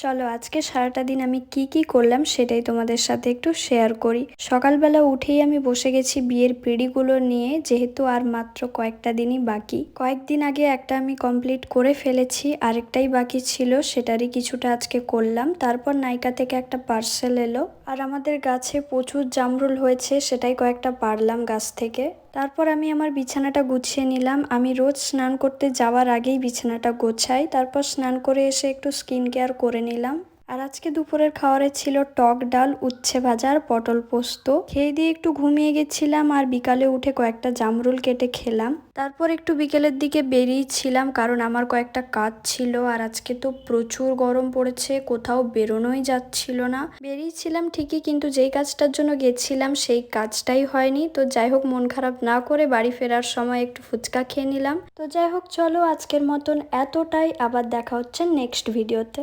চলো আজকে সারাটা দিন আমি কি করলাম সেটাই তোমাদের সাথে একটু শেয়ার করি। সকালবেলা উঠেই আমি বসে গেছি বিয়ের পিঁড়িগুলো নিয়ে, যেহেতু আর মাত্র কয়েকটা দিনই বাকি। কয়েকদিন আগে একটা আমি কমপ্লিট করে ফেলেছি, আরেকটাই বাকি ছিল, সেটারই কিছুটা আজকে করলাম। তারপর নাইকা থেকে একটা পার্সেল এলো, আর আমাদের গাছে প্রচুর জামরুল হয়েছে, সেটাই কয়েকটা পারলাম গাছ থেকে। তারপর আমি আমার বিছানাটা গুছিয়ে নিলাম। আমি রোজ স্নান করতে যাওয়ার আগেই বিছানাটা গোছাই, তারপর স্নান করে এসে একটু স্কিন কেয়ার করে নিলাম। আর আজকে দুপুরের খাবারে ছিল টক ডাল, উচ্ছে ভাজা আর পটল পোস্ত। খেয়ে দিয়ে একটু ঘুমিয়ে গেছিলাম, আর বিকালে উঠে কয়েকটা জামরুল কেটে খেলাম। তারপর একটু বিকেলের দিকে বেরিয়েছিলাম, কারণ আমার কয়েকটা কাজ ছিল, আর আজকে তো প্রচুর গরম পড়েছে, কোথাও বেরোনোই যাচ্ছিল না। বেরিয়েছিলাম ঠিকই, কিন্তু যেই কাজটার জন্য গেছিলাম সেই কাজটাই হয়নি। তো যাই হোক, মন খারাপ না করে বাড়ি ফেরার সময় একটু ফুচকা খেয়ে নিলাম। তো যাই হোক, চলো আজকের মতন এতটাই, আবার দেখা হচ্ছে নেক্সট ভিডিওতে।